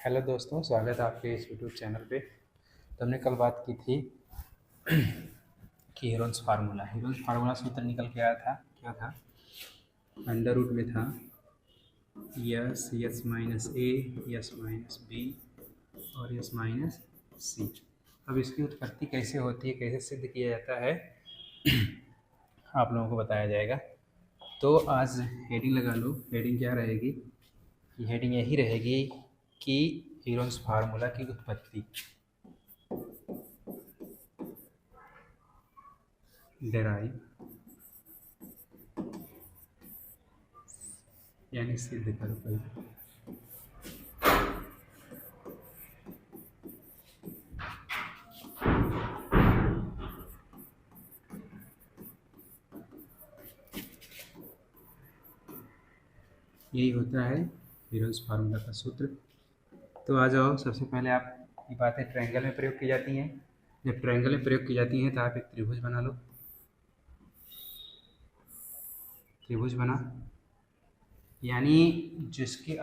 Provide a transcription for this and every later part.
Hello दोस्तों, स्वागत है आपके इस यूट्यूब चैनल पे। तो हमने कल बात की थी कि हीरोन्स फार्मूला सूत्र निकल के आया था। क्या था? अंडर रूट में था यस माइनस ए, यस माइनस बी और यस माइनस सी। अब इसकी उत्पत्ति कैसे होती है, कैसे सिद्ध किया जाता है, आप लोगों को बताया जाएगा। तो आज हेडिंग लगा लो। हेडिंग क्या रहेगी? हेडिंग यही रहेगी कि हीरोन्स फार्मूला की उत्पत्ति, डेराइव यानी सिद्ध करो पहले। यही होता है हीरोन्स फार्मूला का सूत्र। तो आ जाओ, सबसे पहले आप ये बातें ट्रायंगल में प्रयोग की जाती हैं। जब ट्रायंगल में प्रयोग की जाती हैं तो आप एक त्रिभुज बना लो। त्रिभुज बना यानी जिसकी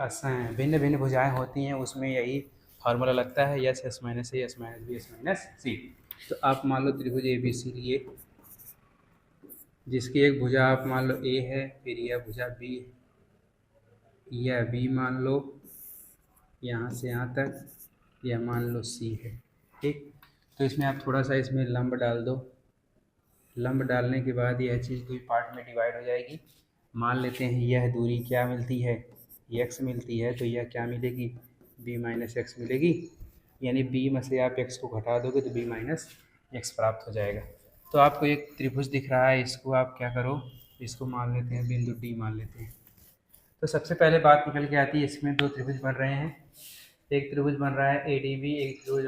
भिन्न भिन्न भुजाएं होती हैं, उसमें यही फार्मूला लगता है, S S minus A, S minus B, S minus C. तो आप मान लो त्रिभुज ए बी सी लिए, जिसकी एक भुजा आप मान लो ए है, फिर यह भुजा बी है, यह बी मान लो, यहाँ से यहाँ तक यह मान लो सी है। ठीक, तो इसमें आप थोड़ा सा इसमें लंब डाल दो। लंब डालने के बाद यह चीज़ दो पार्ट में डिवाइड हो जाएगी। मान लेते हैं यह दूरी क्या मिलती है, x मिलती है, तो यह क्या मिलेगी, b माइनस एक्स मिलेगी। यानी b में से आप x को घटा दोगे तो b माइनस एक्स प्राप्त हो जाएगा। तो आपको एक त्रिभुज दिख रहा है, इसको आप क्या करो, इसको मान लेते हैं बिंदु d मान लेते हैं। तो सबसे पहले बात निकल के आती है, इसमें दो त्रिभुज बन रहे हैं। एक त्रिभुज बन रहा है ADB, एक त्रिभुज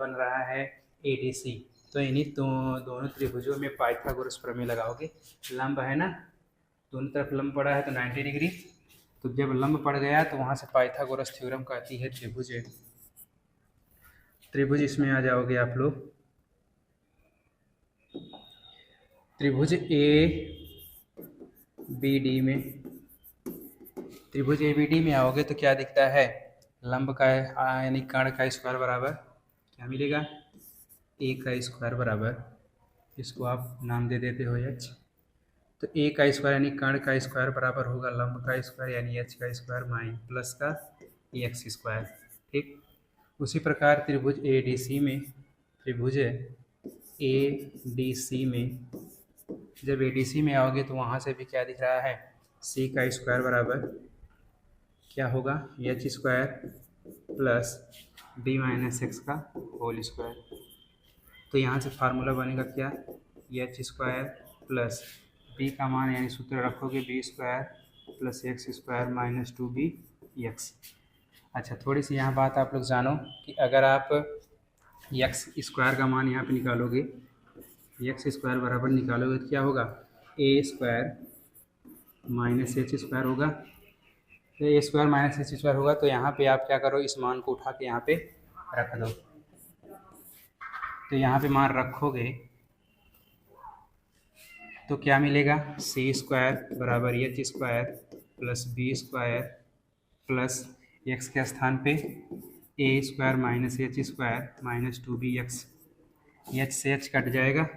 बन रहा है ADC। तो इन्हीं दोनों त्रिभुजों में पाइथागोरस प्रमेय लगाओगे। लंब है ना, दोनों तरफ लंब पड़ा है तो 90 डिग्री। तो जब लंब पड़ गया तो वहाँ से पाइथागोरस थ्योरम कहती है त्रिभुज इसमें आ जाओगे आप लोग। त्रिभुज ABD में, त्रिभुज ABD में आओगे तो क्या दिखता है, लंब का यानी कर्ण का स्क्वायर बराबर क्या मिलेगा, ए का स्क्वायर बराबर, इसको आप नाम दे देते हो एच। तो ए का स्क्वायर यानी कर्ण का स्क्वायर बराबर होगा लंब का स्क्वायर यानी एच का स्क्वायर माइन प्लस का एक्स स्क्वायर। ठीक, उसी प्रकार त्रिभुज ADC में, त्रिभुज ADC में जब ADC में आओगे तो वहाँ से भी क्या दिख रहा है, सी का स्क्वायर बराबर क्या होगा, H square plus B minus X का होल स्क्वायर। तो यहाँ से फार्मूला बनेगा क्या, एच स्क्वायर प्लस बी का मान यानी सूत्र रखोगे B square plus X square minus 2b X. अच्छा, थोड़ी सी यहाँ बात आप लोग जानो कि अगर आप एक्स स्क्वायर का मान यहाँ पे निकालोगे, एक्स स्क्वायर बराबर निकालोगे तो क्या होगा, A square minus H square होगा। तो ए स्क्वायर माइनस एच स्क्वायर होगा, तो यहाँ पे आप क्या करो, इस मान को उठा के यहाँ पे रख दो। तो यहाँ पे मान रखोगे तो क्या मिलेगा, सी स्क्वायर बराबर H square plus B square plus X के स्थान पे A square minus H square minus 2b X. H से एच कट जाएगा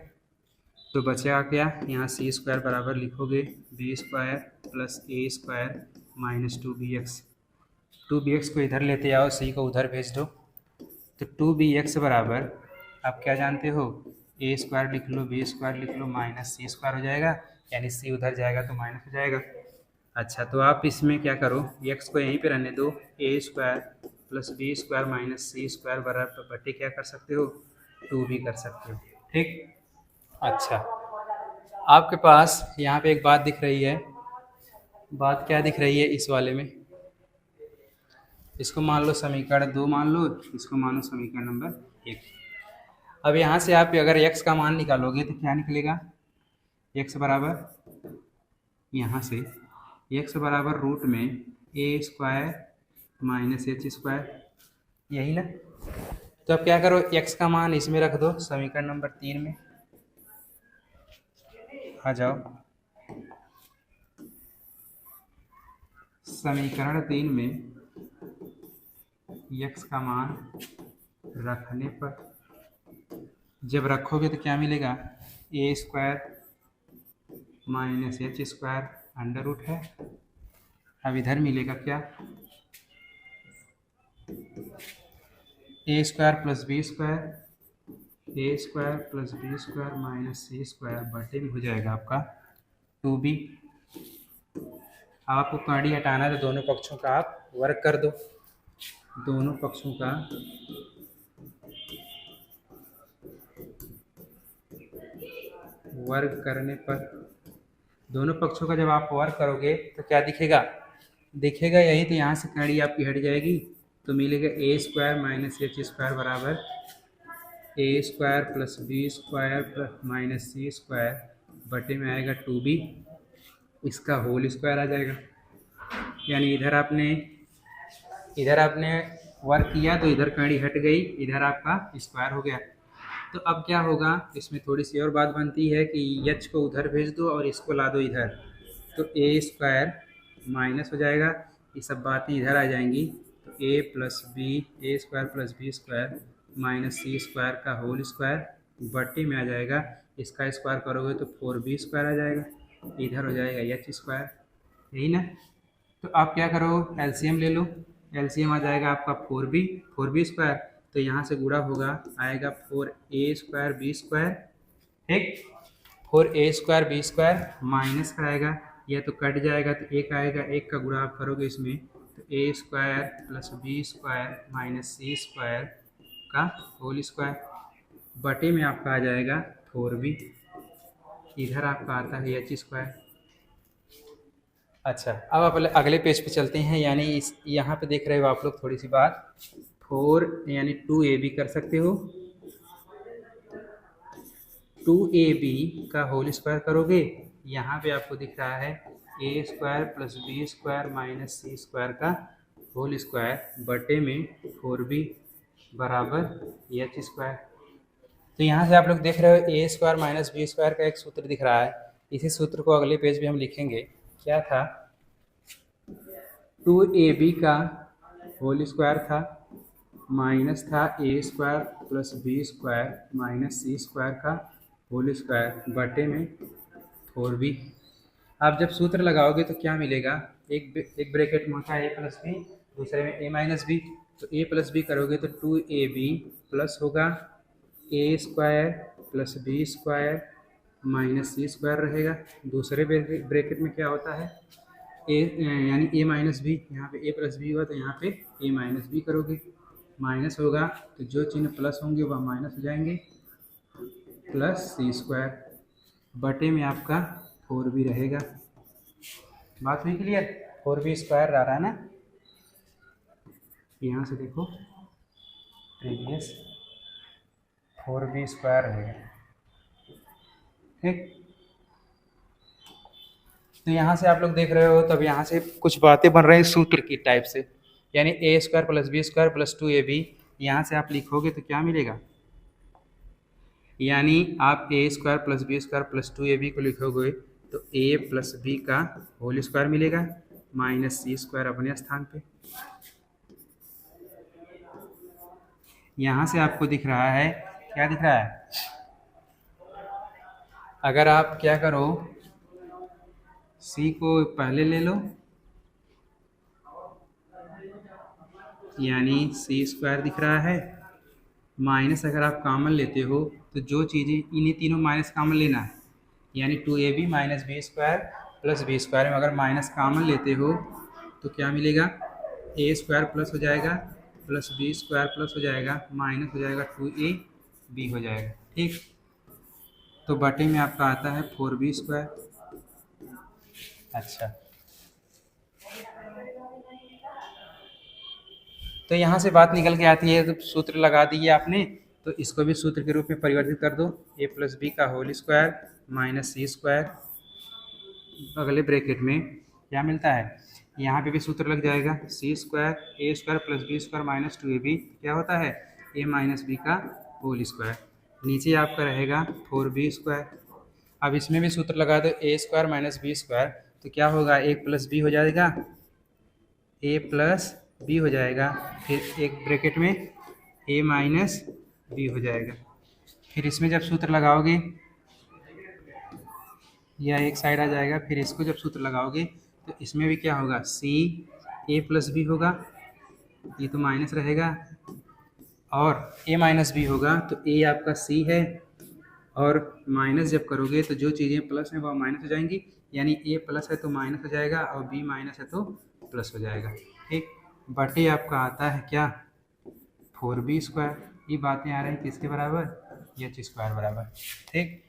तो बचेगा क्या, यहाँ सी स्क्वायर बराबर लिखोगे B square plus A square minus 2b X. 2b X को इधर लेते आओ, सी को उधर भेज दो। तो 2b एक्स बराबर आप क्या जानते हो, ए स्क्वायर लिख लो, बी स्क्वायर लिख लो, माइनस सी स्क्वायर हो जाएगा, यानी सी उधर जाएगा तो माइनस हो जाएगा। अच्छा, तो आप इसमें क्या करो, एक्स को यहीं पे रहने दो, A square plus B square minus C square बराबर बट्टे क्या कर सकते हो, 2 भी कर सकते हो। ठीक, अच्छा, आपके पास यहाँ पे एक बात दिख रही है। बात क्या दिख रही है इस वाले में, इसको मान लो समीकरण 2 मान लो, इसको मान लो समीकरण नंबर 1। अब यहाँ से आप अगर x का मान निकालोगे तो क्या निकलेगा, x बराबर यहाँ से x बराबर रूट में ए स्क्वायर माइनस एच स्क्वायर, यही ना। तो अब क्या करो, x का मान इसमें रख दो, समीकरण नंबर 3 में आ जाओ। समीकरण 3 में यक्स का मान रखने पर, जब रखोगे तो क्या मिलेगा, A square minus H square under root है। अब इधर मिलेगा क्या, A square plus B square, A square plus B square minus C square बटे में हो जाएगा आपका 2b। आपको कड़ी हटाना है तो दोनों पक्षों का आप वर्ग कर दो, दोनों पक्षों का वर्ग करने पर, दोनों पक्षों का जब आप वर्ग करोगे तो क्या दिखेगा, दिखेगा यही, तो यहाँ से कड़ी आपकी हट जाएगी तो मिलेगा A square minus H square बराबर A square plus B square plus minus C square बटे में आएगा 2b, इसका होल स्क्वायर आ जाएगा। यानी इधर आपने वर्क किया तो इधर कड़ी हट गई, इधर आपका स्क्वायर हो गया। तो अब क्या होगा, इसमें थोड़ी सी और बात बनती है कि एच को उधर भेज दो और इसको ला दो इधर, तो ए स्क्वायर माइनस हो जाएगा, ये सब बातें इधर आ जाएंगी, तो A plus B, A square plus B square minus C square का होल स्क्वायर बटे में आ जाएगा, इसका स्क्वायर करोगे तो 4b स्क्वायर आ जाएगा, इधर हो जाएगा एच स्क्वायर, यही ना। तो आप क्या करो, एलसीएम ले लो, एलसीएम आ जाएगा आपका 4b स्क्वायर, तो यहाँ से गुणा होगा, आएगा 4a स्क्वायर बी स्क्वायर, ठीक, 4a square B square minus का आएगा, यह तो कट जाएगा तो एक आएगा, एक का गुणा आप करोगे इसमें तो a square plus B square minus C square का होल स्क्वायर बटे में आपका आ जाएगा 4b, इधर आपका आता है एच स्क्वायर। अच्छा, अब आप अगले पेज पे चलते हैं, यानी इस यहाँ पे देख रहे हो आप लोग थोड़ी सी बात, 4 यानी 2ab कर सकते हो, 2ab का होल स्क्वायर करोगे, यहाँ पे आपको दिख रहा है A square plus B square minus C square का होल स्क्वायर बटे में 4b बराबर एच स्क्वायर। तो यहाँ से आप लोग देख रहे हो ए स्क्वायर माइनस बी स्क्वायर का एक सूत्र दिख रहा है, इसी सूत्र को अगले पेज पे हम लिखेंगे, क्या था, 2ab का होल स्क्वायर था माइनस था A square plus B square minus C square का होल स्क्वायर बटे में 4b। आप जब सूत्र लगाओगे तो क्या मिलेगा, एक ब्रैकेट में होता है ए प्लस बी, दूसरे में ए माइनस बी, तो ए प्लस बी करोगे तो 2ab प्लस होगा A square plus B square minus C square रहेगा, दूसरे ब्रैकेट में क्या होता है ए यानी ए माइनस बी, यहाँ पे ए प्लस बी हुआ तो यहाँ पे ए माइनस बी करोगे, माइनस होगा तो जो चिन्ह प्लस होंगे वह माइनस हो जाएंगे, प्लस सी स्क्वायर बटे में आपका 4b रहेगा। बात हुई क्लियर, 4b स्क्वायर आ रहा है ना, यहाँ से देखो प्रीवियस 4b स्क्वायर रहेगा, ठीक। तो यहाँ से आप लोग देख रहे हो, तब यहाँ से कुछ बातें बन रही हैं सूत्र की टाइप से, यानी A square plus B square plus 2ab, यहाँ से आप लिखोगे तो क्या मिलेगा, यानी आप A square plus B square plus 2ab को लिखोगे तो a प्लस बी का होल स्क्वायर मिलेगा माइनस सी स्क्वायर अपने स्थान पे। यहाँ से आपको दिख रहा है, क्या दिख रहा है, अगर आप क्या करो, c को पहले ले लो, यानी सी स्क्वायर दिख रहा है, माइनस अगर आप कॉमन लेते हो तो जो चीज़ें इन्हीं तीनों माइनस कॉमन लेना है, यानी 2ab minus B square plus B square में अगर माइनस कॉमन लेते हो तो क्या मिलेगा, ए स्क्वायर प्लस हो जाएगा प्लस बी स्क्वायर प्लस हो जाएगा माइनस हो जाएगा 2ab हो जाएगा, ठीक। तो बटे में आपका आता है 4b स्क्वायर। अच्छा, तो यहाँ से बात निकल के आती है, तो सूत्र लगा दिए आपने, तो इसको भी सूत्र के रूप में परिवर्तित कर दो, ए प्लस बी का whole square minus C square, अगले ब्रैकेट में क्या मिलता है, यहाँ पे भी सूत्र लग जाएगा, C square A square plus B square minus 2ab क्या होता है, ए माइनस बी का होल स्क्वायर, नीचे आपका रहेगा 4b स्क्वायर। अब इसमें भी सूत्र लगा दो, A square minus B square, तो क्या होगा, ए प्लस बी हो जाएगा, ए प्लस बी हो जाएगा, फिर एक ब्रैकेट में ए माइनस बी हो जाएगा। फिर इसमें जब सूत्र लगाओगे यह एक साइड आ जाएगा, फिर इसको जब सूत्र लगाओगे तो इसमें भी क्या होगा, सी ए प्लस बी होगा, ये तो माइनस रहेगा, और ए माइनस बी होगा तो ए आपका सी है, और माइनस जब करोगे तो जो चीज़ें प्लस हैं वह माइनस हो जाएंगी, यानी ए प्लस है तो माइनस हो जाएगा और बी माइनस है तो प्लस हो जाएगा। ठीक, बटे आपका आता है क्या, 4b²। ये बातें आ रही हैं किसके बराबर, एच स्क्वायर बराबर। ठीक,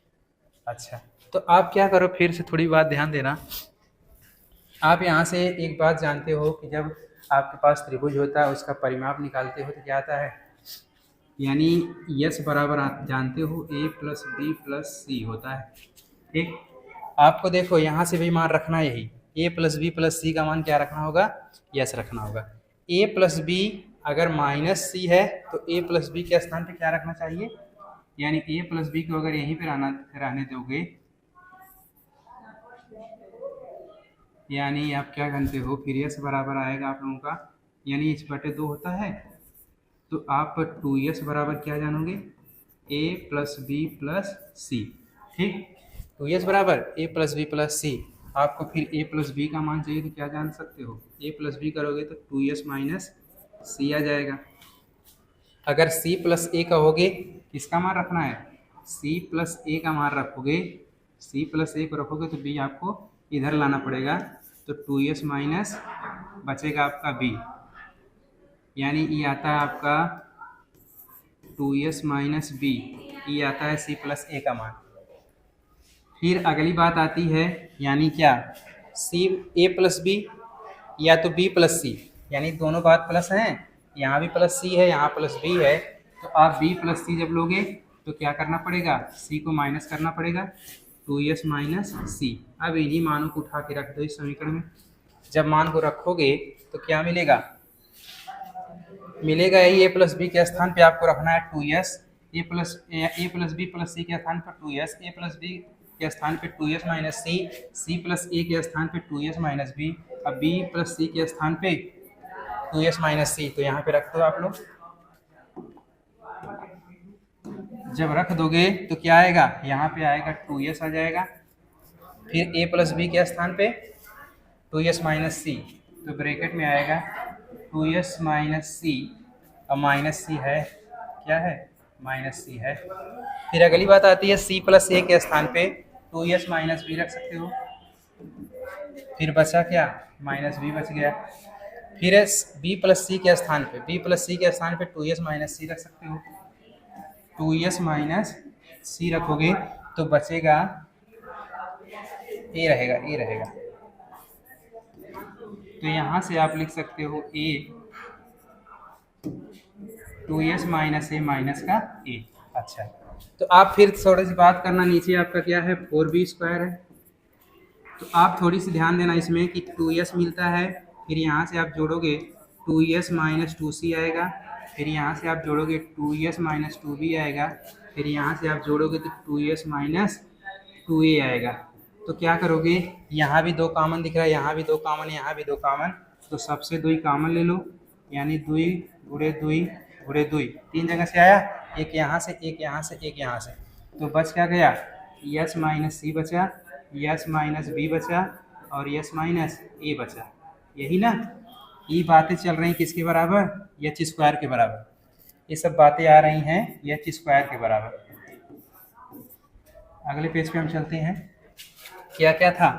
अच्छा तो आप क्या करो, फिर से थोड़ी बात ध्यान देना। आप यहाँ से एक बात जानते हो कि जब आपके पास त्रिभुज होता है उसका परिमाप निकालते हो तो क्या आता है, यानी यस बराबर आप जानते हो ए प्लस बी प्लस सी होता है। ठीक, आपको देखो यहाँ से भी मान रखना, यही ए प्लस बी प्लस सी का मान क्या रखना होगा, यस रखना होगा। ए प्लस बी अगर माइनस सी है तो ए प्लस बी के स्थान पे क्या रखना चाहिए, यानी ए प्लस बी को अगर यहीं पे रहने दोगे, यानी आप क्या जानते हो, फिर यस बराबर आएगा आप लोगों का, यानी इस बटे 2 होता है, तो आप 2s बराबर क्या जानोगे, a प्लस बी प्लस सी। ठीक, 2s बराबर a प्लस बी प्लस सी। आपको फिर a प्लस बी का मान चाहिए तो क्या जान सकते हो, a प्लस बी करोगे तो 2s माइनस सी आ जाएगा। अगर c प्लस ए कहोगे, किसका मान रखना है, c प्लस ए का मान रखोगे, c प्लस ए को रखोगे तो b आपको इधर लाना पड़ेगा, तो 2s माइनस बचेगा आपका b, यानी ये आता है आपका 2s माइनस बी, ये आता है c प्लस ए का मान। फिर अगली बात आती है, यानी क्या, c a प्लस बी या तो b प्लस सी, यानी दोनों बात प्लस हैं, यहाँ भी प्लस सी है यहाँ प्लस बी है, तो आप b प्लस सी जब लोगे तो क्या करना पड़ेगा, c को माइनस करना पड़ेगा, 2s माइनस सी। अब इन्हीं मानों को उठा के रख दो इस समीकरण में, जब मान को रखोगे तो क्या मिलेगा, मिलेगा यही, ए प्लस बी के स्थान पे आपको रखना है 2s, ए प्लस बी प्लस सी के स्थान पर 2s, ए प्लस बी के स्थान पे 2s माइनस सी, सी प्लस ए के स्थान पे 2s माइनस बी, अब बी प्लस सी के स्थान पे 2s माइनस सी, तो यहाँ पे रख दो आप लोग। जब रख दोगे तो क्या आएगा, यहाँ पे आएगा 2s आ जाएगा, फिर ए प्लस बी के स्थान पे 2s माइनस सी, तो ब्रैकेट में आएगा 2s माइनस सी, और माइनस सी है, क्या है, माइनस सी है। फिर अगली बात आती है c प्लस ए के स्थान पे 2s माइनस बी रख सकते हो, फिर बचा क्या, माइनस बी बच गया। फिर b प्लस सी के स्थान पे, b प्लस सी के स्थान पे 2s माइनस सी रख सकते हो, 2s माइनस सी रखोगे तो बचेगा a रहेगा, a रहेगा, तो यहाँ से आप लिख सकते हो a 2s minus A minus का a। अच्छा, तो आप फिर थोड़ी सी बात करना, नीचे आपका क्या है 4b² है, तो आप थोड़ी सी ध्यान देना इसमें कि 2s मिलता है, फिर यहाँ से आप जोड़ोगे 2s माइनस 2c आएगा, फिर यहाँ से आप जोड़ोगे 2s माइनस 2b आएगा, फिर यहाँ से आप जोड़ोगे तो 2s माइनस 2a आएगा। तो क्या करोगे, यहाँ भी 2 कॉमन दिख रहा है, यहाँ भी 2 कॉमन, यहाँ भी 2 कॉमन, तो सबसे 2 कॉमन ले लो, यानी 2 गुणे 2 गुणे 2, 3 जगह से आया, एक यहाँ से एक यहाँ से एक यहाँ से, तो बच क्या गया, यस माइनस सी बचा, यस माइनस बी बचा, और यस माइनस ए बचा, यही ना। ये बातें चल रही किसके बराबर, एच स्क्वायर के बराबर, ये सब बातें आ रही हैं एच स्क्वायर के बराबर। अगले पेज पे हम चलते हैं, क्या क्या था,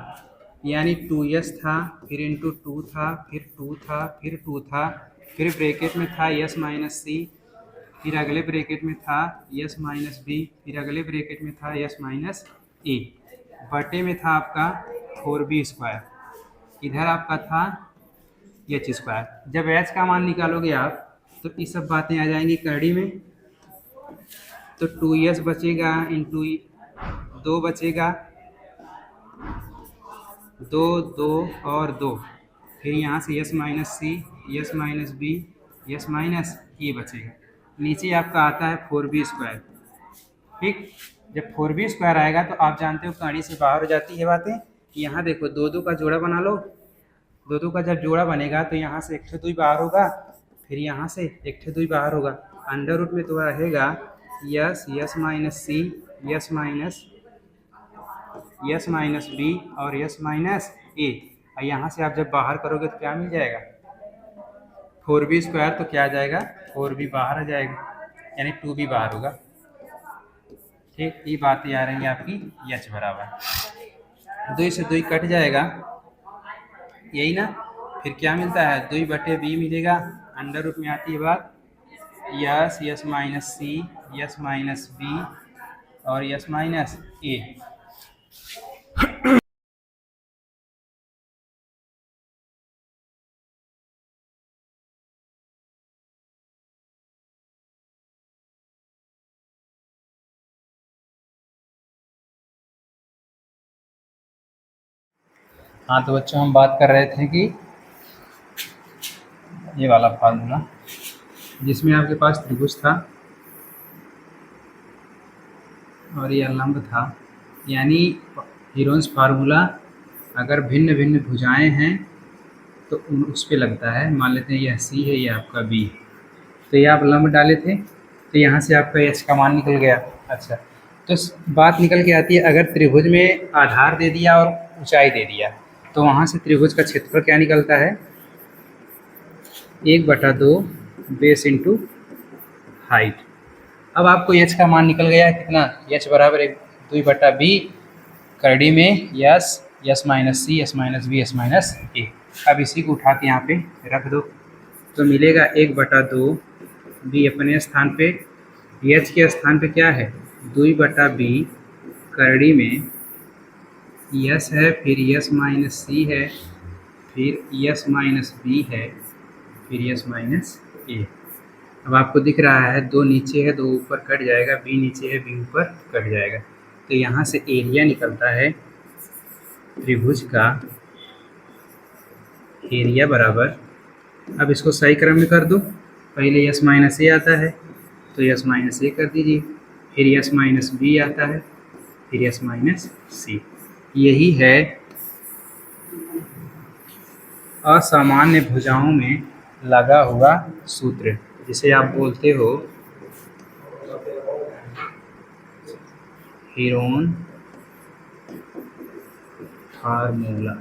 यानी 2s था, फिर इंटू 2 था, फिर 2 था, फिर 2 था, फिर ब्रैकेट में था यस माइनस सी, फिर अगले ब्रैकेट में था यस माइनस बी, फिर अगले ब्रैकेट में था यस माइनस ए, बटे में था आपका 4b², इधर आपका था एच स्क्वायर। जब एच का मान निकालोगे आप तो ये सब बातें आ जाएंगी कड़ी में, तो 2s बचेगा इंटू 2 बचेगा, 2 2 और 2, फिर यहाँ से S minus C, S minus B, S minus A बचेगा, नीचे आपका आता है 4b²। ठीक, जब 4b² आएगा तो आप जानते हो कड़ी से बाहर हो जाती है बातें, यहाँ देखो 2 2 का जोड़ा बना लो, दो दो का जब जोड़ा बनेगा तो यहाँ से एक ठे दुई बाहर होगा, फिर यहाँ से एक ठे दुई बाहर होगा। अंडर रूट में तो रहेगा yes yes minus C S minus B और यस माइनस ए। और यहाँ से आप जब बाहर करोगे तो क्या मिल जाएगा 4b² तो क्या आ जाएगा 4b बाहर आ जाएगा, यानी 2b बाहर होगा। ठीक, ये बातें आ रही है आपकी एच बराबर 2 से 2 कट जाएगा, यही ना। फिर क्या मिलता है 2/b मिलेगा। अंडर रूट में आती है बात yes yes minus C S minus B और यस माइनस ए। हाँ तो बच्चों हम बात कर रहे थे कि ये वाला फार्मूला जिसमें आपके पास त्रिभुज था और ये लंब था, यानी हीरोन्स फार्मूला अगर भिन्न भिन्न भुजाएं हैं तो उस पे लगता है। मान लेते हैं यह सी है, यह आपका बी है, तो ये आप लंब डाले थे तो यहाँ से आपका एच का मान निकल गया। अच्छा, तो बात निकल के आती है अगर त्रिभुज में आधार दे दिया और ऊंचाई दे दिया तो वहाँ से त्रिभुज का क्षेत्रफल क्या निकलता है 1/2 बेस इंटू हाइट। अब आपको एच का मान निकल गया है कितना, एच बराबर 2/b करड़ी में S minus C S minus B S minus A. अब इसी को उठा के यहाँ पे रख दो तो मिलेगा 1/2 बी अपने स्थान पे, एच के स्थान पे क्या है 2/b करड़ी में यस है, फिर यस माइनस सी है, फिर यस माइनस बी है, फिर यस माइनस ए। अब आपको दिख रहा है 2 नीचे है 2 ऊपर कट जाएगा, बी नीचे है बी ऊपर कट जाएगा, तो यहाँ से एरिया निकलता है त्रिभुज का एरिया बराबर। अब इसको सही क्रम में कर दो, पहले यस माइनस ए आता है तो यस माइनस ए कर दीजिए, फिर यस माइनस बी आता है, फिर यस माइनस सी। यही है असामान्य भुजाओं में लगा हुआ सूत्र जिसे आप बोलते हो हीरोन फार्मूला।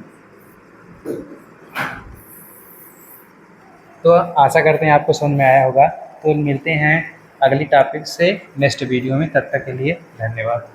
तो आशा करते हैं आपको समझ में आया होगा। तो मिलते हैं अगली टॉपिक से नेक्स्ट वीडियो में, तब तक के लिए धन्यवाद।